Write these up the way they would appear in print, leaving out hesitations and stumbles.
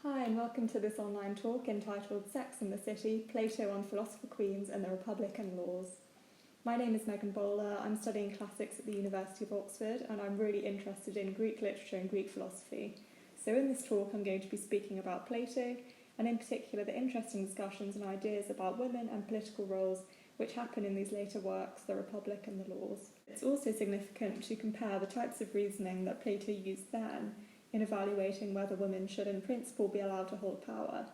Hi and welcome to this online talk entitled Sex and the City, Plato on Philosopher-Queens and the Republic and Laws. My name is Megan Bowler, I'm studying classics at the University of Oxford and I'm really interested in Greek literature and Greek philosophy. So in this talk I'm going to be speaking about Plato and in particular the interesting discussions and ideas about women and political roles which happen in these later works, the Republic and the Laws. It's also significant to compare the types of reasoning that Plato used then in evaluating whether women should in principle be allowed to hold power,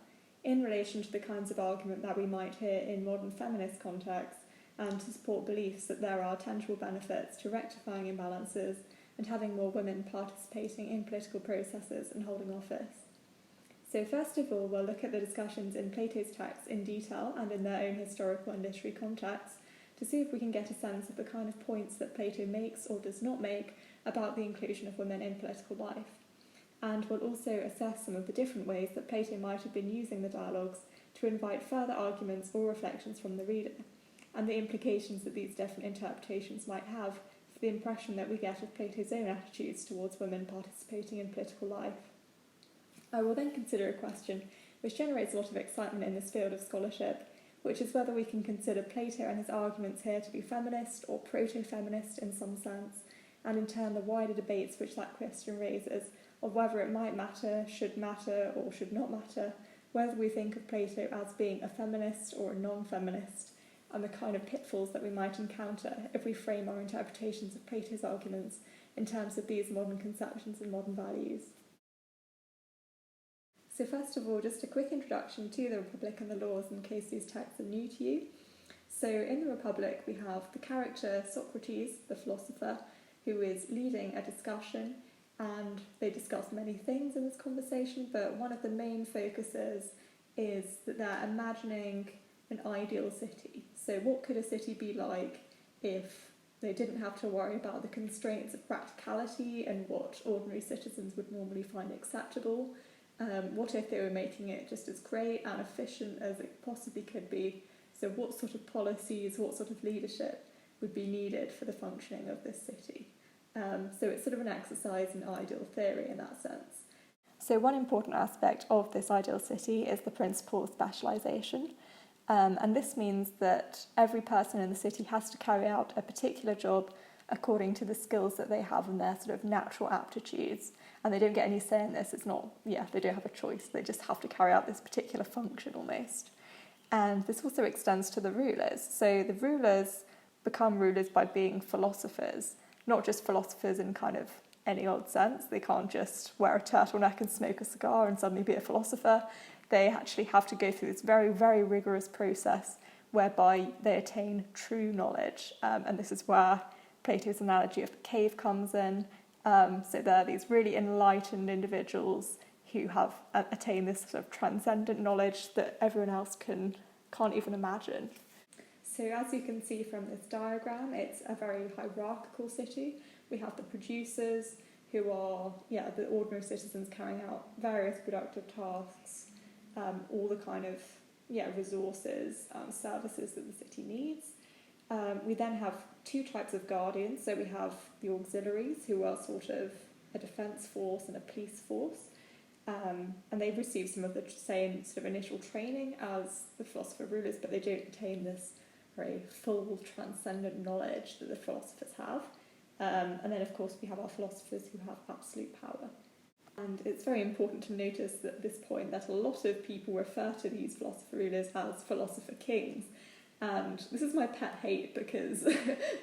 in relation to the kinds of argument that we might hear in modern feminist contexts and to support beliefs that there are tangible benefits to rectifying imbalances and having more women participating in political processes and holding office. So first of all, we'll look at the discussions in Plato's texts in detail and in their own historical and literary context to see if we can get a sense of the kind of points that Plato makes or does not make about the inclusion of women in political life. And we'll also assess some of the different ways that Plato might have been using the dialogues to invite further arguments or reflections from the reader, and the implications that these different interpretations might have for the impression that we get of Plato's own attitudes towards women participating in political life. I will then consider a question which generates a lot of excitement in this field of scholarship, which is whether we can consider Plato and his arguments here to be feminist or proto-feminist in some sense, and in turn the wider debates which that question raises of whether it might matter, or should not matter, whether we think of Plato as being a feminist or a non-feminist, and the kind of pitfalls that we might encounter if we frame our interpretations of Plato's arguments in terms of these modern conceptions and modern values. So first of all, just a quick introduction to the Republic and the Laws in case these texts are new to you. So in the Republic we have the character Socrates, the philosopher, who is leading a discussion, and they discuss many things in this conversation, but one of the main focuses is that they're imagining an ideal city. So what could a city be like if they didn't have to worry about the constraints of practicality and what ordinary citizens would normally find acceptable? What if they were making it just as great and efficient as it possibly could be? So what sort of policies, what sort of leadership would be needed for the functioning of this city? So it's sort of an exercise in ideal theory in that sense. So one important aspect of this ideal city is the principle of specialisation. And this means that every person in the city has to carry out a particular job according to the skills that they have and their sort of natural aptitudes. And they don't get any say in this. It's not, they don't have a choice. They just have to carry out this particular function almost. And this also extends to the rulers. So the rulers become rulers by being philosophers. Not just philosophers in kind of any odd sense. They can't just wear a turtleneck and smoke a cigar and suddenly be a philosopher. They actually have to go through this very, very rigorous process whereby they attain true knowledge. And this is where Plato's analogy of the cave comes in. So they're these really enlightened individuals who have attained this sort of transcendent knowledge that everyone else can't even imagine. So as you can see from this diagram, it's a very hierarchical city. We have the producers, who are the ordinary citizens carrying out various productive tasks, all the kind of resources, services that the city needs. We then have two types of guardians. So we have the auxiliaries, who are sort of a defence force and a police force. And they've received some of the same sort of initial training as the philosopher rulers, but they don't attain this very full transcendent knowledge that the philosophers have. And then of course we have our philosophers who have absolute power. And it's very important to notice at this point that a lot of people refer to these philosopher rulers as Philosopher-Kings. And this is my pet hate because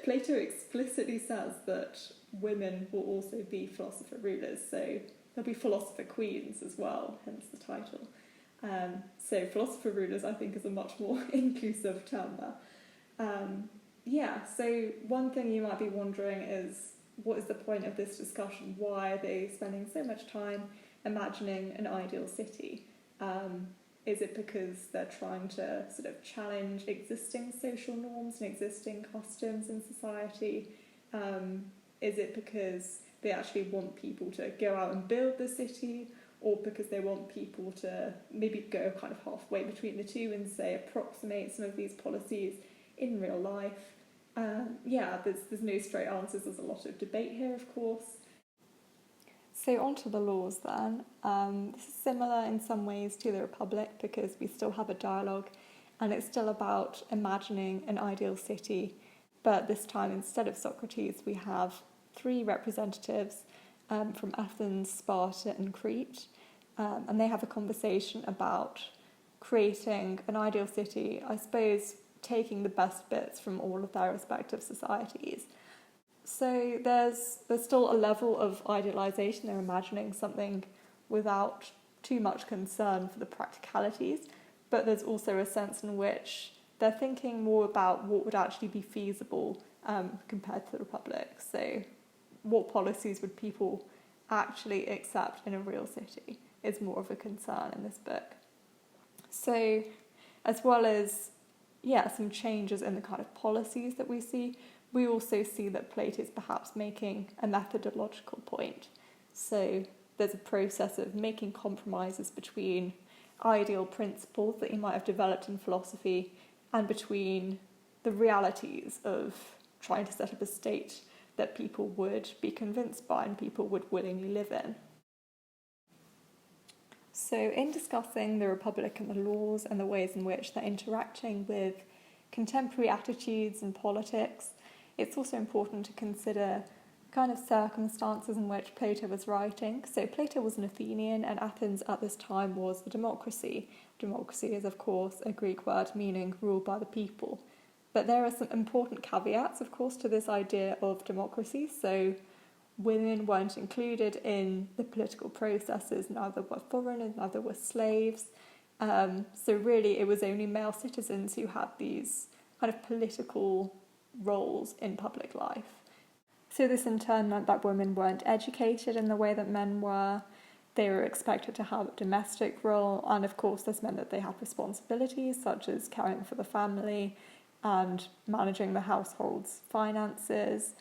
Plato explicitly says that women will also be philosopher rulers, so there'll be Philosopher-Queens as well, hence the title. So philosopher rulers I think is a much more inclusive term there. So one thing you might be wondering is, what is the point of this discussion? Why are they spending so much time imagining an ideal city? Is it because they're trying to sort of challenge existing social norms and existing customs in society? Is it because they actually want people to go out and build the city, or because they want people to maybe go kind of halfway between the two and say approximate some of these policies in real life? There's no straight answers. There's a lot of debate here, of course. So on to the laws then. This is similar in some ways to the Republic because we still have a dialogue and it's still about imagining an ideal city. But this time, instead of Socrates, we have 3 representatives from Athens, Sparta and Crete. And they have a conversation about creating an ideal city, I suppose taking the best bits from all of their respective societies. So there's still a level of idealisation. They're imagining something without too much concern for the practicalities, but there's also a sense in which they're thinking more about what would actually be feasible compared to the Republic. So what policies would people actually accept in a real city is more of a concern in this book. So as well as, some changes in the kind of policies that we see, we also see that Plato is perhaps making a methodological point. So there's a process of making compromises between ideal principles that he might have developed in philosophy and between the realities of trying to set up a state that people would be convinced by and people would willingly live in. So in discussing the Republic and the laws and the ways in which they're interacting with contemporary attitudes and politics, it's also important to consider kind of circumstances in which Plato was writing. So Plato was an Athenian and Athens at this time was a democracy. Democracy is, of course, a Greek word meaning ruled by the people. But there are some important caveats, of course, to this idea of democracy. So women weren't included in the political processes, neither were foreigners, neither were slaves. So really it was only male citizens who had these kind of political roles in public life. So this in turn meant that women weren't educated in the way that men were. They were expected to have a domestic role, and of course this meant that they had responsibilities such as caring for the family and managing the household's finances,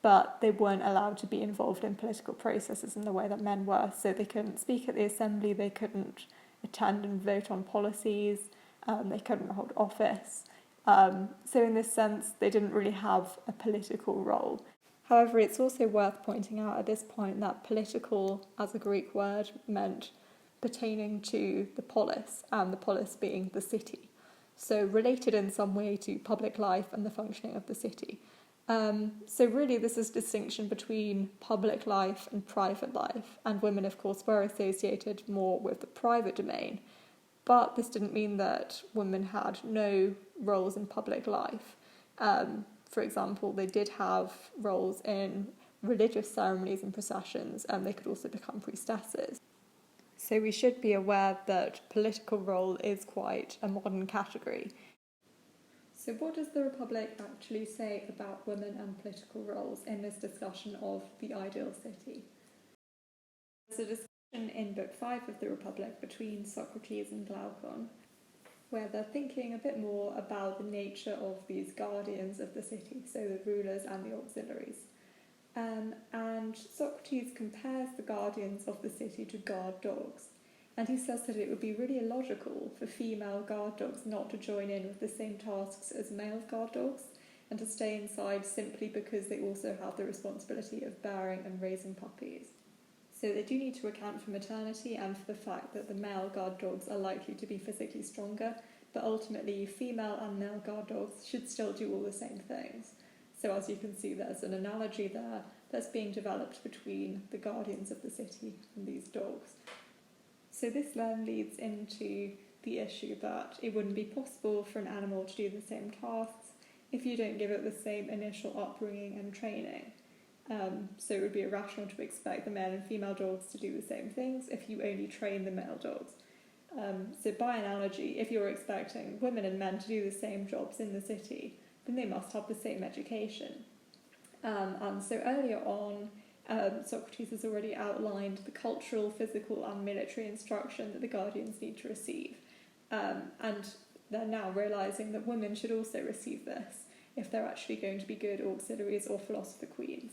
but they weren't allowed to be involved in political processes in the way that men were. So they couldn't speak at the assembly, they couldn't attend and vote on policies, they couldn't hold office. So in this sense, they didn't really have a political role. However, it's also worth pointing out at this point that political, as a Greek word, meant pertaining to the polis, and the polis being the city. So related in some way to public life and the functioning of the city. So really this is distinction between public life and private life, and women of course were associated more with the private domain, but this didn't mean that women had no roles in public life. For example, they did have roles in religious ceremonies and processions, and they could also become priestesses. So we should be aware that political role is quite a modern category. So what does the Republic actually say about women and political roles in this discussion of the ideal city? There's a discussion in Book 5 of the Republic between Socrates and Glaucon, where they're thinking a bit more about the nature of these guardians of the city, so the rulers and the auxiliaries. And Socrates compares the guardians of the city to guard dogs, and he says that it would be really illogical for female guard dogs not to join in with the same tasks as male guard dogs, and to stay inside simply because they also have the responsibility of bearing and raising puppies. So they do need to account for maternity and for the fact that the male guard dogs are likely to be physically stronger, but ultimately female and male guard dogs should still do all the same things. So as you can see, there's an analogy there that's being developed between the guardians of the city and these dogs. So this then leads into the issue that it wouldn't be possible for an animal to do the same tasks if you don't give it the same initial upbringing and training. So it would be irrational to expect the male and female dogs to do the same things if you only train the male dogs. So by analogy, if you're expecting women and men to do the same jobs in the city, then they must have the same education. And so earlier on, Socrates has already outlined the cultural, physical and military instruction that the guardians need to receive. And they're now realising that women should also receive this if they're actually going to be good auxiliaries or philosopher-queens.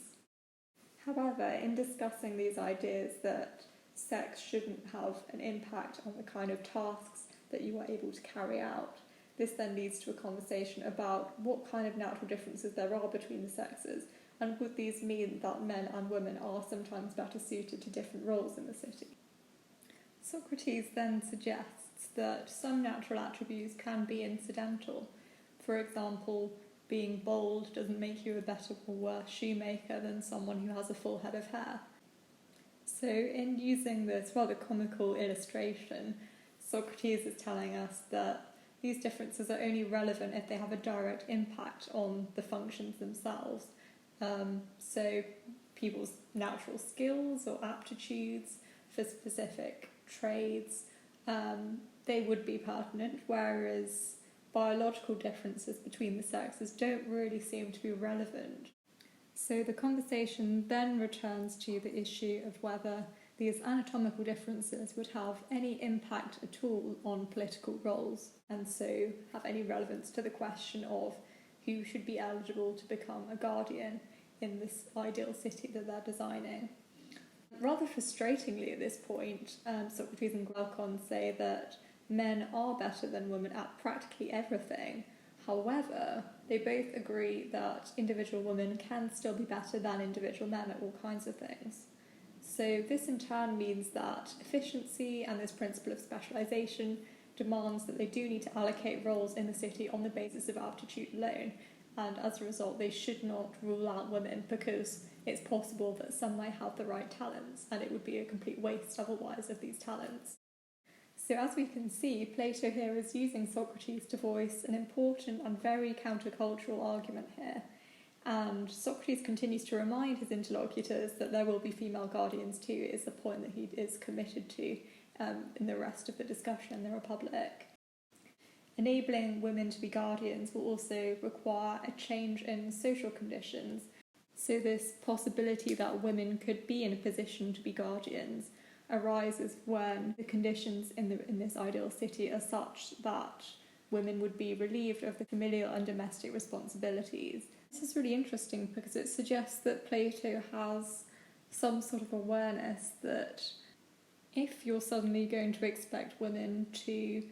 However, in discussing these ideas that sex shouldn't have an impact on the kind of tasks that you are able to carry out, this then leads to a conversation about what kind of natural differences there are between the sexes, And would these mean that men and women are sometimes better suited to different roles in the city? Socrates then suggests that some natural attributes can be incidental. For example, being bald doesn't make you a better or worse shoemaker than someone who has a full head of hair. So in using this rather comical illustration, Socrates is telling us that these differences are only relevant if they have a direct impact on the functions themselves. So people's natural skills or aptitudes for specific trades, they would be pertinent, whereas biological differences between the sexes don't really seem to be relevant. So the conversation then returns to the issue of whether these anatomical differences would have any impact at all on political roles, and so have any relevance to the question of who should be eligible to become a guardian in this ideal city that they're designing. Rather frustratingly at this point, Socrates and Glaucon say that men are better than women at practically everything. However, they both agree that individual women can still be better than individual men at all kinds of things. So this in turn means that efficiency and this principle of specialisation demands that they do need to allocate roles in the city on the basis of aptitude alone, and as a result they should not rule out women because it's possible that some might have the right talents and it would be a complete waste otherwise of these talents. So as we can see, Plato here is using Socrates to voice an important and very countercultural argument here. And Socrates continues to remind his interlocutors that there will be female guardians too, is the point that he is committed to in the rest of the discussion in the Republic. Enabling women to be guardians will also require a change in social conditions. So this possibility that women could be in a position to be guardians arises when the conditions in this ideal city are such that women would be relieved of the familial and domestic responsibilities. This is really interesting because it suggests that Plato has some sort of awareness that if you're suddenly going to expect women to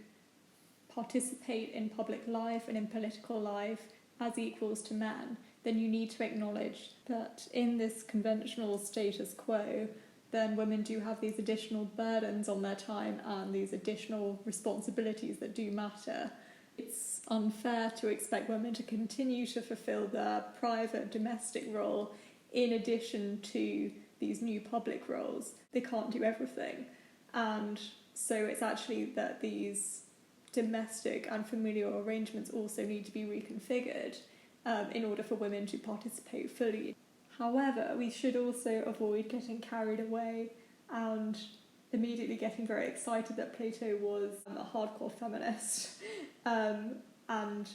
participate in public life and in political life as equals to men, then you need to acknowledge that in this conventional status quo, then women do have these additional burdens on their time and these additional responsibilities that do matter. It's unfair to expect women to continue to fulfill their private domestic role in addition to these new public roles. They can't do everything. And so it's actually that these domestic and familial arrangements also need to be reconfigured in order for women to participate fully. However, we should also avoid getting carried away and immediately getting very excited that Plato was a hardcore feminist. And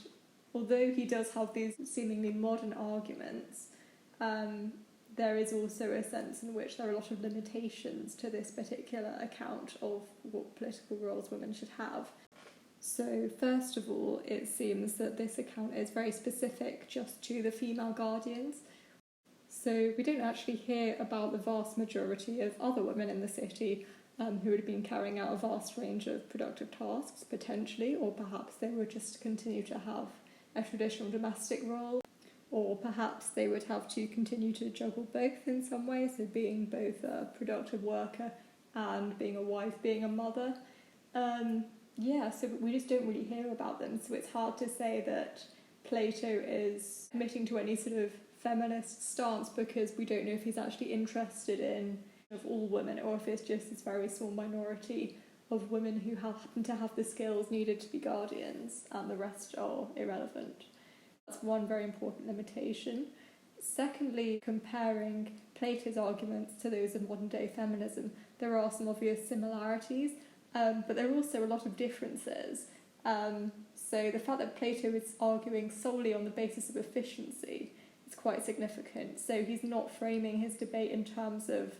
although he does have these seemingly modern arguments, there is also a sense in which there are a lot of limitations to this particular account of what political roles women should have. So first of all, it seems that this account is very specific just to the female guardians. So we don't actually hear about the vast majority of other women in the city who would have been carrying out a vast range of productive tasks, potentially, or perhaps they would just continue to have a traditional domestic role, or perhaps they would have to continue to juggle both in some way, so being both a productive worker and being a wife, being a mother. So we just don't really hear about them, so it's hard to say that Plato is committing to any sort of feminist stance because we don't know if he's actually interested in of all women or if it's just this very small minority of women who happen to have the skills needed to be guardians and the rest are irrelevant. That's one very important limitation. Secondly, comparing Plato's arguments to those of modern day feminism, there are some obvious similarities, but there are also a lot of differences. So the fact that Plato is arguing solely on the basis of efficiency is quite significant. So he's not framing his debate in terms of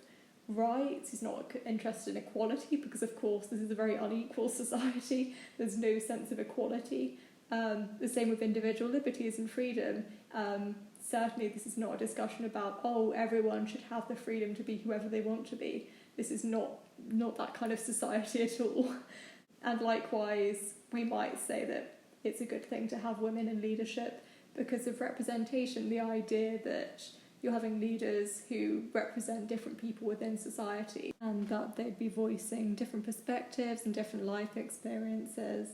rights, he's not interested in equality, because of course this is a very unequal society, there's no sense of equality. The same with individual liberties and freedom. Certainly this is not a discussion about, everyone should have the freedom to be whoever they want to be. This is not that kind of society at all. And likewise, we might say that it's a good thing to have women in leadership because of representation, the idea that you're having leaders who represent different people within society, and that they'd be voicing different perspectives and different life experiences.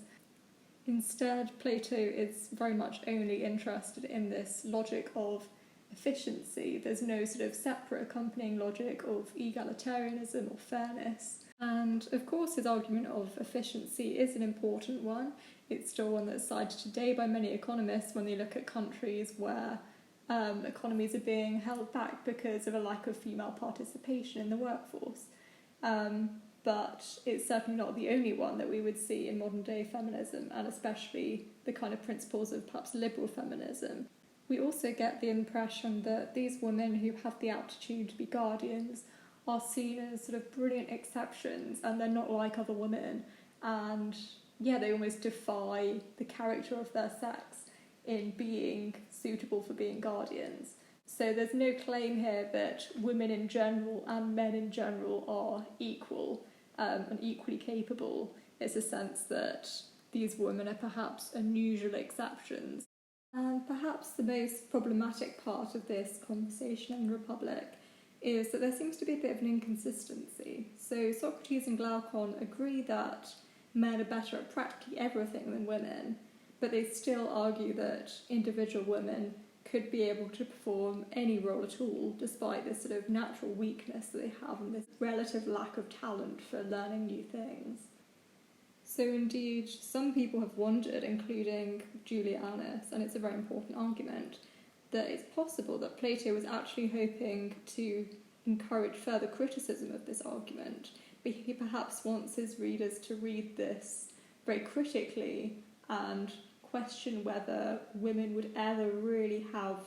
Instead, Plato is very much only interested in this logic of efficiency. There's no sort of separate accompanying logic of egalitarianism or fairness. And of course, his argument of efficiency is an important one. It's still one that's cited today by many economists when they look at countries where economies are being held back because of a lack of female participation in the workforce. But it's certainly not the only one that we would see in modern day feminism, and especially the kind of principles of perhaps liberal feminism. We also get the impression that these women who have the aptitude to be guardians are seen as sort of brilliant exceptions, and they're not like other women, and they almost defy the character of their sex in being suitable for being guardians. So there's no claim here that women in general and men in general are equal and equally capable. It's a sense that these women are perhaps unusual exceptions. And perhaps the most problematic part of this conversation in the Republic is that there seems to be a bit of an inconsistency. So Socrates and Glaucon agree that men are better at practically everything than women, but they still argue that individual women could be able to perform any role at all, despite this sort of natural weakness that they have and this relative lack of talent for learning new things. So indeed, some people have wondered, including Julianus, and it's a very important argument, that it's possible that Plato was actually hoping to encourage further criticism of this argument, but he perhaps wants his readers to read this very critically and question whether women would ever really have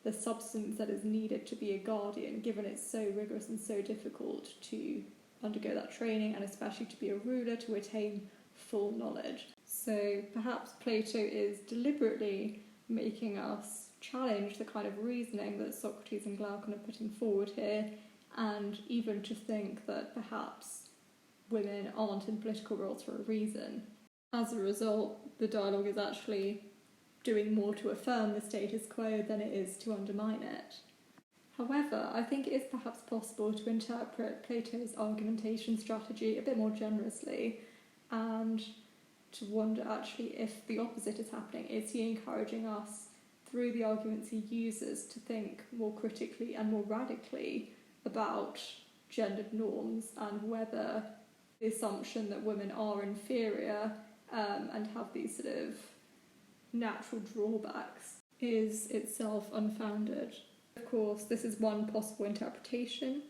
the substance that is needed to be a guardian, given it's so rigorous and so difficult to undergo that training, and especially to be a ruler, to attain full knowledge. So perhaps Plato is deliberately making us challenge the kind of reasoning that Socrates and Glaucon are putting forward here, and even to think that perhaps women aren't in political roles for a reason. As a result, the dialogue is actually doing more to affirm the status quo than it is to undermine it. However, I think it is perhaps possible to interpret Plato's argumentation strategy a bit more generously, and to wonder actually if the opposite is happening. Is he encouraging us, through the arguments he uses, to think more critically and more radically about gendered norms, and whether the assumption that women are inferior and have these sort of natural drawbacks is itself unfounded? Of course, this is one possible interpretation.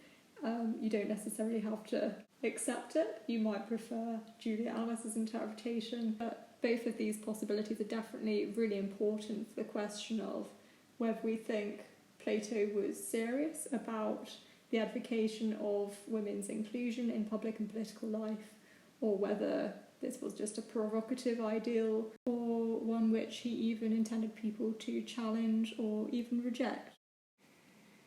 You don't necessarily have to accept it. You might prefer Julianus's interpretation, but both of these possibilities are definitely really important for the question of whether we think Plato was serious about the advocacy of women's inclusion in public and political life, or whether this was just a provocative ideal, or one which he even intended people to challenge or even reject.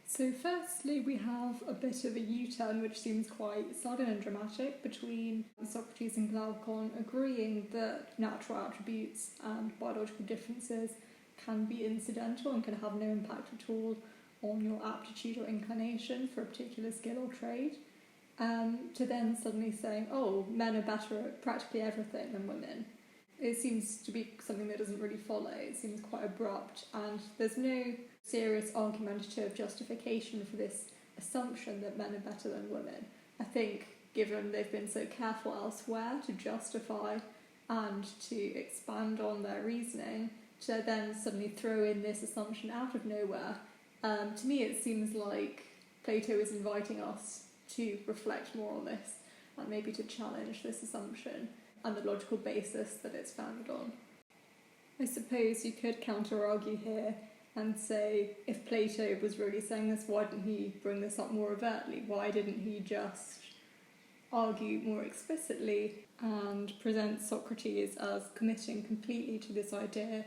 So firstly, we have a bit of a U-turn which seems quite sudden and dramatic, between Socrates and Glaucon agreeing that natural attributes and biological differences can be incidental and can have no impact at all on your aptitude or inclination for a particular skill or trade, to then suddenly saying, oh, men are better at practically everything than women. It seems to be something that doesn't really follow. It seems quite abrupt, and there's no serious argumentative justification for this assumption that men are better than women. I think, given they've been so careful elsewhere to justify and to expand on their reasoning, to then suddenly throw in this assumption out of nowhere, to me it seems like Plato is inviting us to reflect more on this, and maybe to challenge this assumption and the logical basis that it's founded on. I suppose you could counter-argue here and say, if Plato was really saying this, why didn't he bring this up more overtly? Why didn't he just argue more explicitly and present Socrates as committing completely to this idea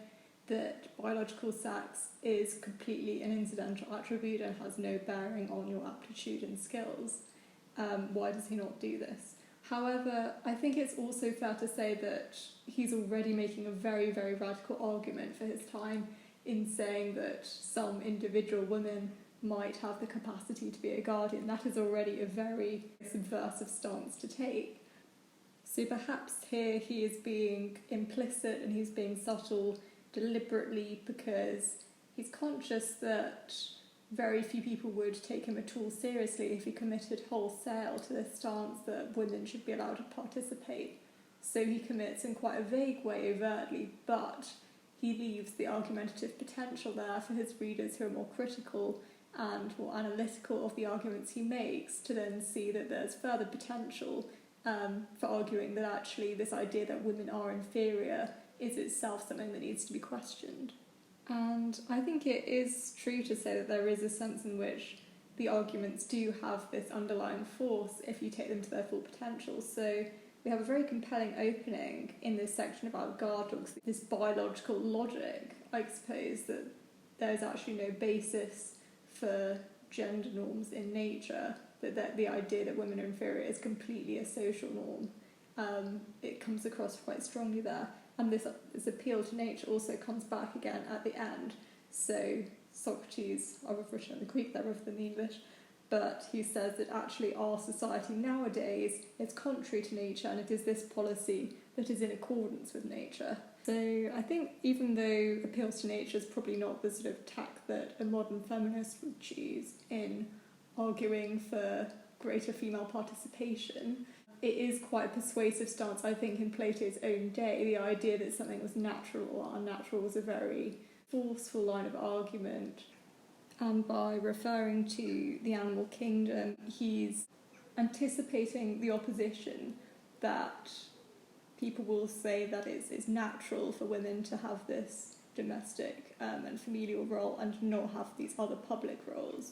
that biological sex is completely an incidental attribute and has no bearing on your aptitude and skills? Why does he not do this? However, I think it's also fair to say that he's already making a very, very radical argument for his time in saying that some individual women might have the capacity to be a guardian. That is already a very subversive stance to take. So perhaps here he is being implicit and he's being subtle deliberately because he's conscious that very few people would take him at all seriously if he committed wholesale to this stance that women should be allowed to participate. So he commits in quite a vague way overtly, but he leaves the argumentative potential there for his readers who are more critical and more analytical of the arguments he makes to then see that there's further potential for arguing that actually this idea that women are inferior is itself something that needs to be questioned. And I think it is true to say that there is a sense in which the arguments do have this underlying force if you take them to their full potential. So we have a very compelling opening in this section about guard dogs, this biological logic, I suppose, that there's actually no basis for gender norms in nature, that the idea that women are inferior is completely a social norm. It comes across quite strongly there. And this appeal to nature also comes back again at the end. So Socrates, I've written in the Greek there rather than the English, but he says that actually our society nowadays is contrary to nature, and it is this policy that is in accordance with nature. So I think even though appeals to nature is probably not the sort of tack that a modern feminist would choose in arguing for greater female participation, it is quite a persuasive stance, I think, in Plato's own day. The idea that something was natural or unnatural was a very forceful line of argument. And by referring to the animal kingdom, he's anticipating the opposition that people will say that it's natural for women to have this domestic and familial role and not have these other public roles.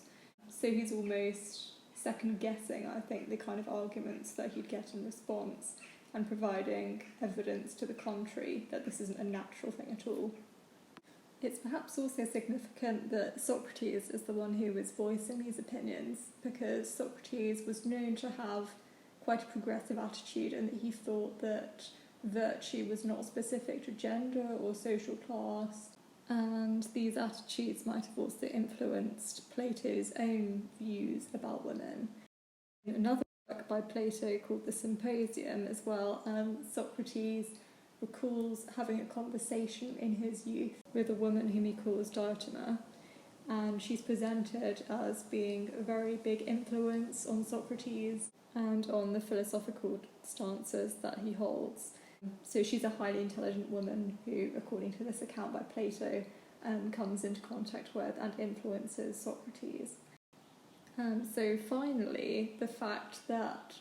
So he's almost second-guessing, I think, the kind of arguments that he'd get in response and providing evidence to the contrary that this isn't a natural thing at all. It's perhaps also significant that Socrates is the one who is voicing these opinions, because Socrates was known to have quite a progressive attitude and that he thought that virtue was not specific to gender or social class, and these attitudes might have also influenced Plato's own views about women. Another work by Plato called the Symposium as well, Socrates recalls having a conversation in his youth with a woman whom he calls Diotima, and she's presented as being a very big influence on Socrates and on the philosophical stances that he holds. So she's a highly intelligent woman who, according to this account by Plato, comes into contact with and influences Socrates. So finally, the fact that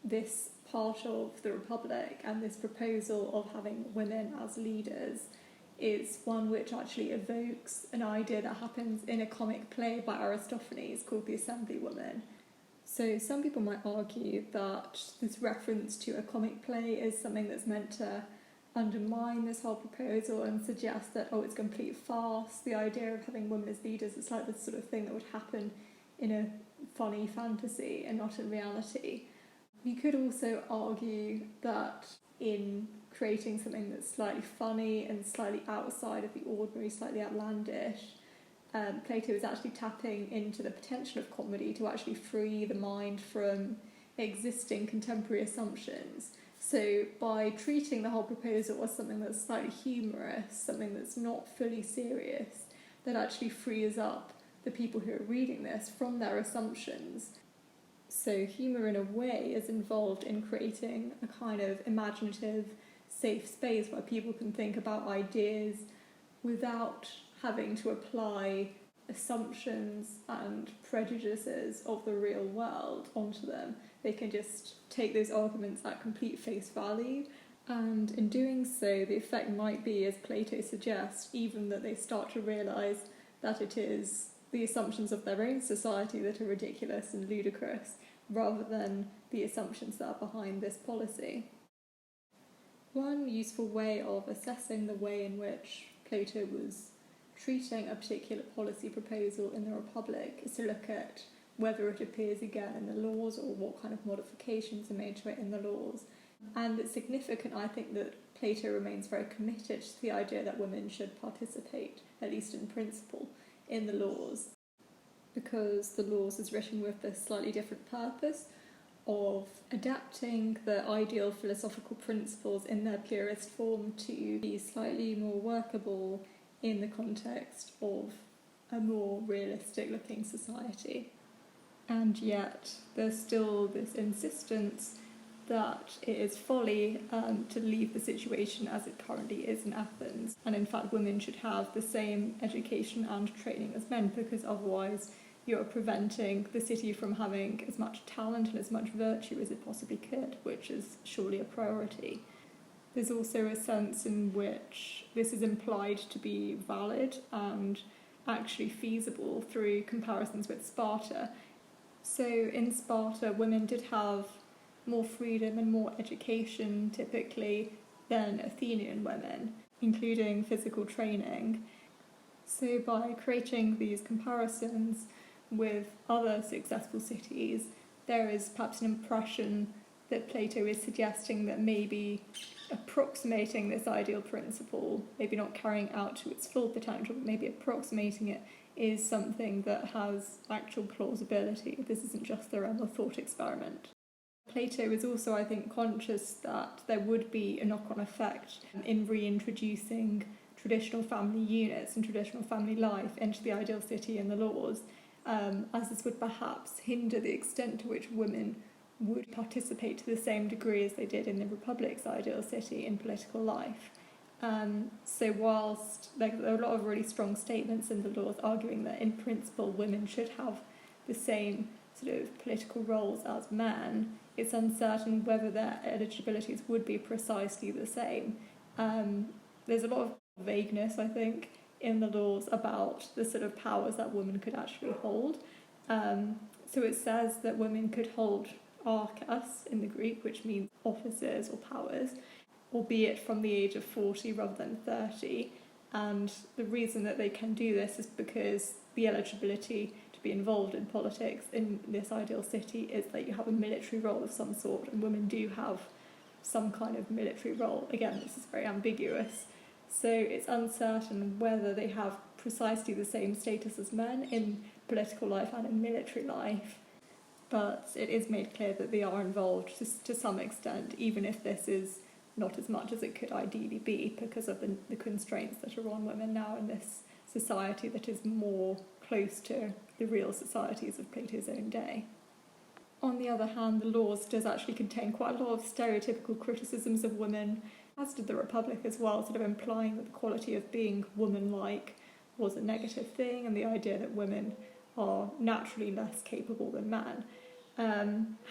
this part of the Republic and this proposal of having women as leaders is one which actually evokes an idea that happens in a comic play by Aristophanes called The Assemblywoman. So some people might argue that this reference to a comic play is something that's meant to undermine this whole proposal and suggest that, oh, it's a complete farce. The idea of having women as leaders, it's like the sort of thing that would happen in a funny fantasy and not in reality. You could also argue that in creating something that's slightly funny and slightly outside of the ordinary, slightly outlandish, Plato is actually tapping into the potential of comedy to actually free the mind from existing contemporary assumptions. So by treating the whole proposal as something that's slightly humorous, something that's not fully serious, that actually frees up the people who are reading this from their assumptions. So humour in a way is involved in creating a kind of imaginative, safe space where people can think about ideas without having to apply assumptions and prejudices of the real world onto them. They can just take those arguments at complete face value, and in doing so the effect might be, as Plato suggests, even that they start to realise that it is the assumptions of their own society that are ridiculous and ludicrous, rather than the assumptions that are behind this policy. One useful way of assessing the way in which Plato was treating a particular policy proposal in the Republic is to look at whether it appears again in the laws or what kind of modifications are made to it in the laws. And it's significant, I think, that Plato remains very committed to the idea that women should participate, at least in principle, in the laws. because the Laws is written with this slightly different purpose of adapting the ideal philosophical principles in their purest form to be slightly more workable in the context of a more realistic looking society. And yet there's still this insistence that it is folly to leave the situation as it currently is in Athens, and in fact women should have the same education and training as men, because otherwise you're preventing the city from having as much talent and as much virtue as it possibly could, which is surely a priority. There's also a sense in which this is implied to be valid and actually feasible through comparisons with Sparta. So in Sparta, women did have more freedom and more education typically than Athenian women, including physical training. So by creating these comparisons with other successful cities, there is perhaps an impression that Plato is suggesting that maybe approximating this ideal principle, maybe not carrying out to its full potential, but maybe approximating it, is something that has actual plausibility. This isn't just the realm of thought experiment. Plato is also, I think, conscious that there would be a knock-on effect in reintroducing traditional family units and traditional family life into the ideal city and the Laws, as this would perhaps hinder the extent to which women would participate to the same degree as they did in the Republic's ideal city in political life. So whilst there are a lot of really strong statements in the Laws arguing that in principle women should have the same sort of political roles as men, it's uncertain whether their eligibilities would be precisely the same. There's a lot of vagueness, I think, in the Laws about the sort of powers that women could actually hold. So it says that women could hold archas in the Greek, which means offices or powers, albeit from the age of 40 rather than 30. And the reason that they can do this is because the eligibility to be involved in politics in this ideal city is that you have a military role of some sort, and women do have some kind of military role. Again, this is very ambiguous. So it's uncertain whether they have precisely the same status as men in political life and in military life. But it is made clear that they are involved to some extent, even if this is not as much as it could ideally be because of the constraints that are on women now in this society that is more close to the real societies of Plato's own day. On the other hand, the Laws does actually contain quite a lot of stereotypical criticisms of women, as did the Republic as well, sort of implying that the quality of being woman-like was a negative thing, and the idea that women are naturally less capable than men.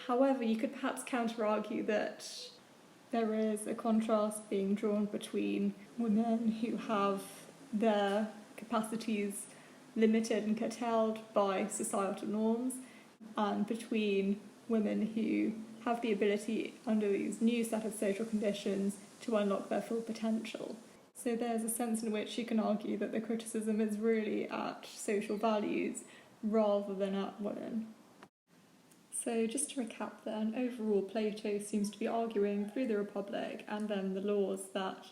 However, you could perhaps counter-argue that there is a contrast being drawn between women who have their capacities limited and curtailed by societal norms, and between women who have the ability under these new set of social conditions to unlock their full potential. So there's a sense in which you can argue that the criticism is really at social values rather than at women. So just to recap then, overall Plato seems to be arguing through the Republic and then the Laws that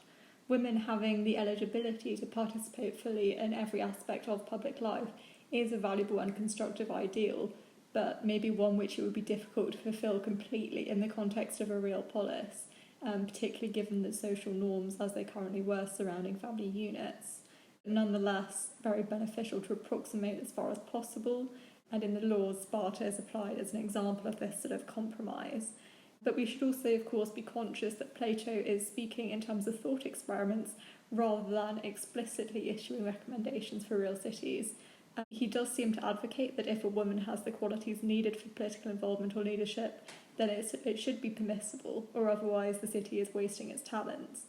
women having the eligibility to participate fully in every aspect of public life is a valuable and constructive ideal, but maybe one which it would be difficult to fulfil completely in the context of a real polis, particularly given the social norms as they currently were surrounding family units. Nonetheless, very beneficial to approximate as far as possible, and in the Laws, Sparta is applied as an example of this sort of compromise. But we should also, of course, be conscious that Plato is speaking in terms of thought experiments rather than explicitly issuing recommendations for real cities. He does seem to advocate that if a woman has the qualities needed for political involvement or leadership, then it should be permissible, or otherwise the city is wasting its talents.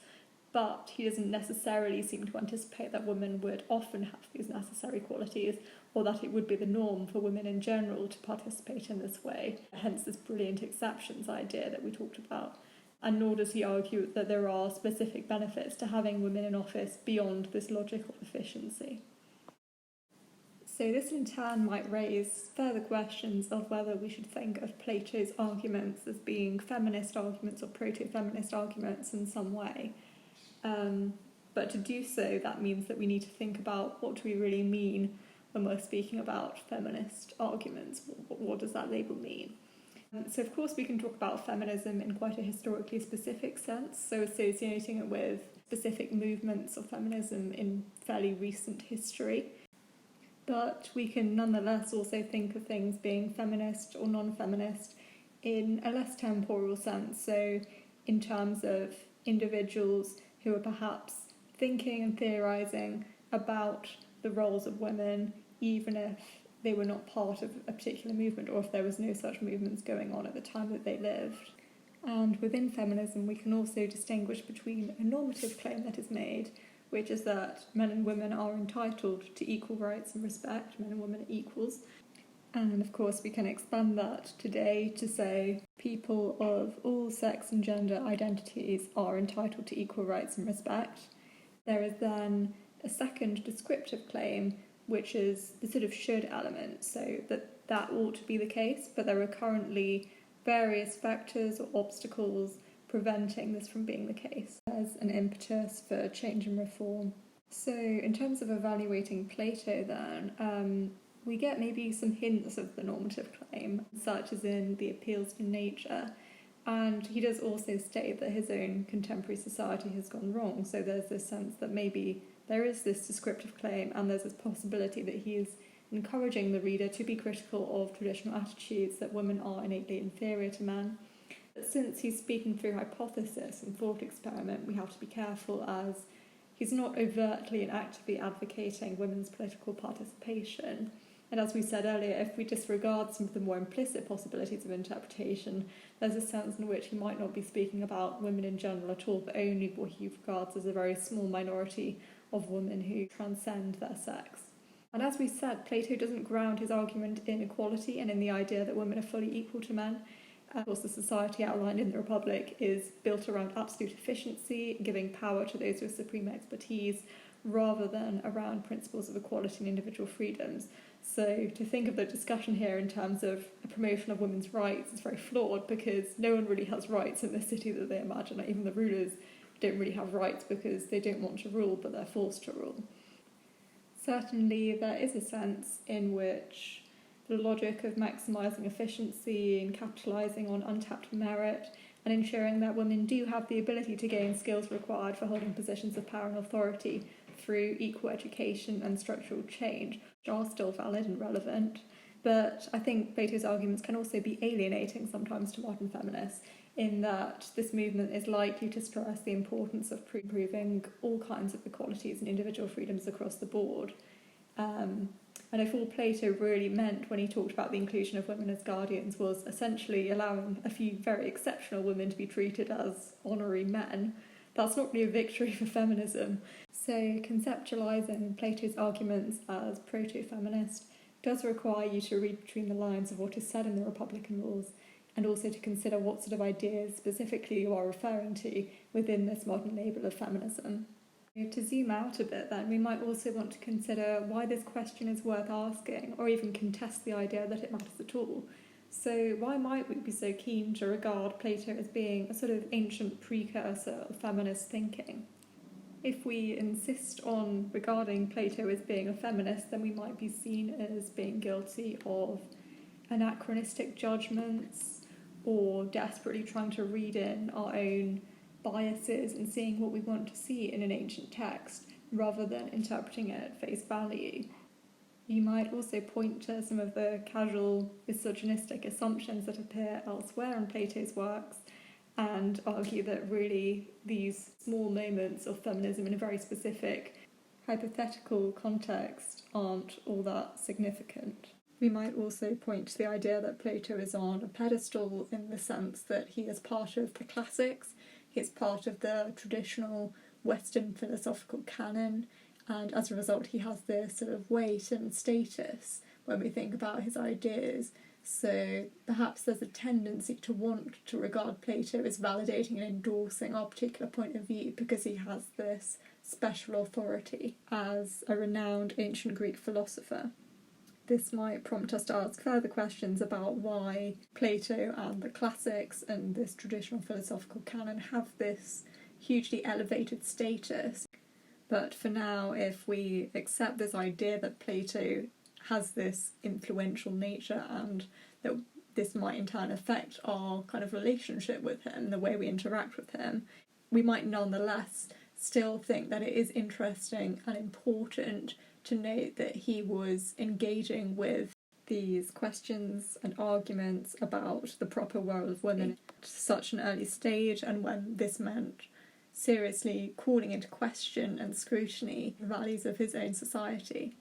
But he doesn't necessarily seem to anticipate that women would often have these necessary qualities, or that it would be the norm for women in general to participate in this way, hence this brilliant exceptions idea that we talked about. And nor does he argue that there are specific benefits to having women in office beyond this logical efficiency. So this in turn might raise further questions of whether we should think of Plato's arguments as being feminist arguments or proto-feminist arguments in some way. But to do so, that means that we need to think about what do we really mean when we're speaking about feminist arguments. What does that label mean? So of course we can talk about feminism in quite a historically specific sense, so associating it with specific movements of feminism in fairly recent history. But we can nonetheless also think of things being feminist or non-feminist in a less temporal sense, so in terms of individuals who are perhaps thinking and theorising about the roles of women, even if they were not part of a particular movement or if there was no such movements going on at the time that they lived. And within feminism, we can also distinguish between a normative claim that is made, which is that men and women are entitled to equal rights and respect, men and women are equals. And of course, we can expand that today to say people of all sex and gender identities are entitled to equal rights and respect. There is then a second descriptive claim, which is the sort of should element, so that ought to be the case, but there are currently various factors or obstacles preventing this from being the case as an impetus for change and reform. So in terms of evaluating Plato then, we get maybe some hints of the normative claim, such as in the appeals to nature, and he does also state that his own contemporary society has gone wrong, so there's this sense that maybe there is this descriptive claim and there's this possibility that he is encouraging the reader to be critical of traditional attitudes that women are innately inferior to men. But since he's speaking through hypothesis and thought experiment, we have to be careful, as he's not overtly and actively advocating women's political participation. And as we said earlier, if we disregard some of the more implicit possibilities of interpretation, there's a sense in which he might not be speaking about women in general at all, but only what he regards as a very small minority of women who transcend their sex. And as we said, Plato doesn't ground his argument in equality and in the idea that women are fully equal to men. Of course, the society outlined in the Republic is built around absolute efficiency, giving power to those with supreme expertise, rather than around principles of equality and individual freedoms. So to think of the discussion here in terms of a promotion of women's rights is very flawed, because no one really has rights in the city that they imagine. Like, even the rulers don't really have rights because they don't want to rule, but they're forced to rule. Certainly there is a sense in which the logic of maximising efficiency and capitalising on untapped merit and ensuring that women do have the ability to gain skills required for holding positions of power and authority through equal education and structural change are still valid and relevant. But I think Plato's arguments can also be alienating sometimes to modern feminists, in that this movement is likely to stress the importance of improving all kinds of equalities and individual freedoms across the board. And if all Plato really meant when he talked about the inclusion of women as guardians was essentially allowing a few very exceptional women to be treated as honorary men, that's not really a victory for feminism. So conceptualising Plato's arguments as proto-feminist does require you to read between the lines of what is said in the Republican laws, and also to consider what sort of ideas specifically you are referring to within this modern label of feminism. To zoom out a bit then, we might also want to consider why this question is worth asking, or even contest the idea that it matters at all. So why might we be so keen to regard Plato as being a sort of ancient precursor of feminist thinking? If we insist on regarding Plato as being a feminist, then we might be seen as being guilty of anachronistic judgments, or desperately trying to read in our own biases and seeing what we want to see in an ancient text, rather than interpreting it at face value. You might also point to some of the casual misogynistic assumptions that appear elsewhere in Plato's works, and argue that really these small moments of feminism in a very specific hypothetical context aren't all that significant. We might also point to the idea that Plato is on a pedestal in the sense that he is part of the classics, he is part of the traditional Western philosophical canon, and as a result he has this sort of weight and status when we think about his ideas. So perhaps there's a tendency to want to regard Plato as validating and endorsing our particular point of view because he has this special authority as a renowned ancient Greek philosopher. This might prompt us to ask further questions about why Plato and the classics and this traditional philosophical canon have this hugely elevated status. But for now, if we accept this idea that Plato has this influential nature, and that this might in turn affect our kind of relationship with him, the way we interact with him, we might nonetheless still think that it is interesting and important to note that he was engaging with these questions and arguments about the proper role of women at such an early stage, and when this meant seriously calling into question and scrutiny the values of his own society.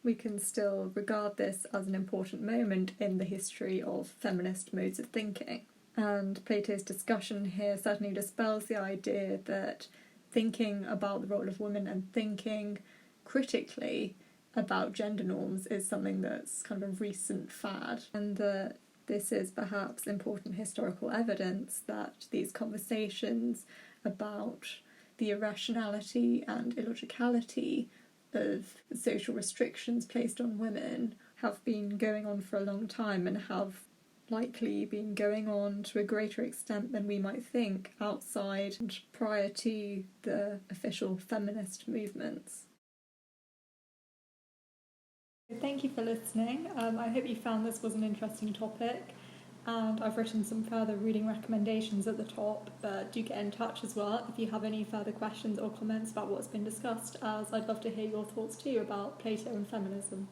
We can still regard this as an important moment in the history of feminist modes of thinking. And Plato's discussion here certainly dispels the idea that thinking about the role of women and thinking critically about gender norms is something that's kind of a recent fad, and that this is perhaps important historical evidence that these conversations about the irrationality and illogicality of social restrictions placed on women have been going on for a long time, and have likely been going on to a greater extent than we might think outside and prior to the official feminist movements. Thank you for listening. I hope you found this was an interesting topic, and I've written some further reading recommendations at the top, but do get in touch as well if you have any further questions or comments about what's been discussed, as I'd love to hear your thoughts too about Plato and feminism.